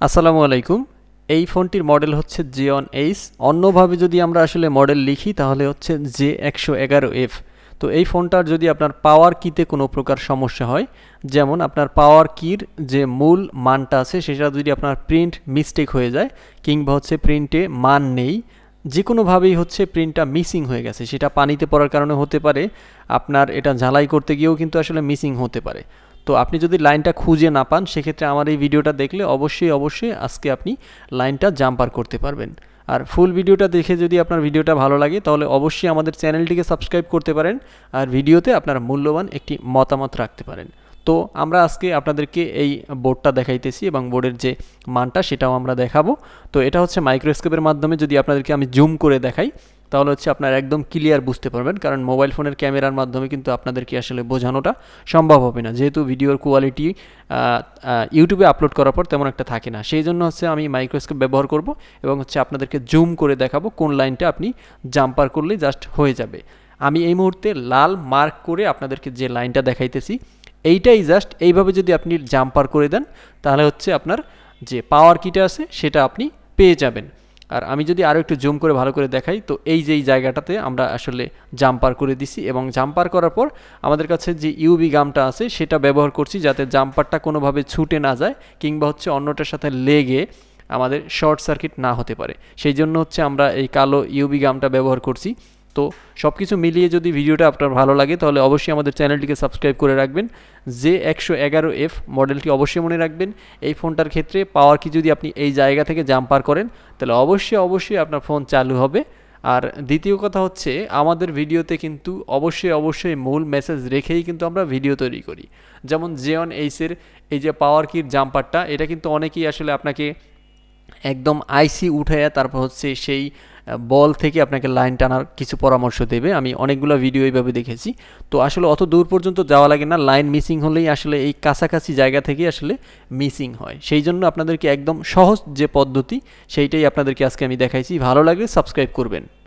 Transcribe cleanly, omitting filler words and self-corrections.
আসসালামু আলাইকুম। এই ফোনটির মডেল হচ্ছে J1H। অন্যভাবে যদি আমরা আসলে মডেল লিখি তাহলে হচ্ছে J111F। তো এই ফোনটার যদি আপনার পাওয়ার কিতে কোনো প্রকার সমস্যা হয়, যেমন আপনার পাওয়ার কির যে মূল মানটা আছে সেটা যদি আপনার প্রিন্ট মিস্টেক হয়ে যায় কিংবা হচ্ছে প্রিন্টে মান নেই, যে কোনোভাবেই হচ্ছে প্রিন্টটা মিসিং হয়ে গেছে, সেটা পানিতে পড়ার কারণে হতে পারে, আপনার এটা ঝালাই করতে গিয়েও কিন্তু আসলে মিসিং হতে পারে। তো আপনি যদি লাইনটা খুঁজে না পান সেক্ষেত্রে আমার এই ভিডিওটা দেখলে অবশ্যই আজকে আপনি লাইনটা জাম্পার করতে পারবেন। আর ফুল ভিডিওটা দেখে যদি আপনার ভিডিওটা ভালো লাগে তাহলে অবশ্যই আমাদের চ্যানেলটিকে সাবস্ক্রাইব করতে পারেন আর ভিডিওতে আপনার মূল্যবান একটি মতামত রাখতে পারেন। তো আমরা আজকে আপনাদেরকে এই বোর্ডটা দেখাইতেছি এবং বোর্ডের যে মানটা সেটাও আমরা দেখাবো। তো এটা হচ্ছে মাইক্রোস্কোপের মাধ্যমে যদি আপনাদেরকে আমি জুম করে দেখাই তাহলে হচ্ছে আপনারা একদম ক্লিয়ার বুঝতে পারবেন, কারণ মোবাইল ফোনের ক্যামেরার মাধ্যমে কিন্তু আপনাদেরকে আসলে বোঝানোটা সম্ভব হবে না, যেহেতু ভিডিওর কোয়ালিটি ইউটিউবে আপলোড করার পর তেমন একটা থাকে না। সেই জন্য হচ্ছে আমি মাইক্রোস্কোপ ব্যবহার করব এবং হচ্ছে আপনাদেরকে জুম করে দেখাবো কোন লাইনটা আপনি জাম্পার করলেই জাস্ট হয়ে যাবে। আমি এই মুহূর্তে লাল মার্ক করে আপনাদেরকে যে লাইনটা দেখাইতেছি এইটাই জাস্ট এইভাবে যদি আপনি জাম্পার করে দেন তাহলে হচ্ছে আপনার যে পাওয়ার কিটা আছে সেটা আপনি পেয়ে যাবেন। আর আমি যদি আরও একটু জুম করে ভালো করে দেখাই তো এই যে এই জায়গাটাতে আমরা আসলে জাম্পার করে দিছি এবং জাম্পার করার পর আমাদের কাছে যে ইউভি গামটা আছে সেটা ব্যবহার করছি যাতে জাম্পারটা কোনোভাবে ছুটে না যায় কিংবা হচ্ছে অন্যটার সাথে লেগে আমাদের শর্ট সার্কিট না হতে পারে। সেই জন্য হচ্ছে আমরা এই কালো ইউভি গামটা ব্যবহার করছি। তো সব কিছু মিলিয়ে যদি ভিডিওটা আপনার ভালো লাগে তাহলে অবশ্যই আমাদের চ্যানেলটিকে সাবস্ক্রাইব করে রাখবেন। J111F মডেলটি অবশ্যই মনে রাখবেন। এই ফোনটার ক্ষেত্রে পাওয়ার কি যদি আপনি এই জায়গা থেকে জাম্পার করেন তাহলে অবশ্যই আপনার ফোন চালু হবে। আর দ্বিতীয় কথা হচ্ছে আমাদের ভিডিওতে কিন্তু অবশ্যই মূল মেসেজ রেখেই কিন্তু আমরা ভিডিও তৈরি করি। যেমন J1H এর এই যে পাওয়ার কির জাম্পারটা, এটা কিন্তু অনেকেই আসলে আপনাকে একদম আইসি উঠাইয়া তারপর হচ্ছে সেই বল থেকে আপনাকে লাইন টানার কিছু পরামর্শ দেবে। আমি অনেকগুলো ভিডিও এইভাবে দেখেছি। তো আসলে অত দূর পর্যন্ত যাওয়া লাগে না, লাইন মিসিং হলেই আসলে এই কাছাকাছি জায়গা থেকে আসলে মিসিং হয়। সেই জন্য আপনাদেরকে একদম সহজ যে পদ্ধতি সেইটাই আপনাদেরকে আজকে আমি দেখাইছি। ভালো লাগলে সাবস্ক্রাইব করবেন।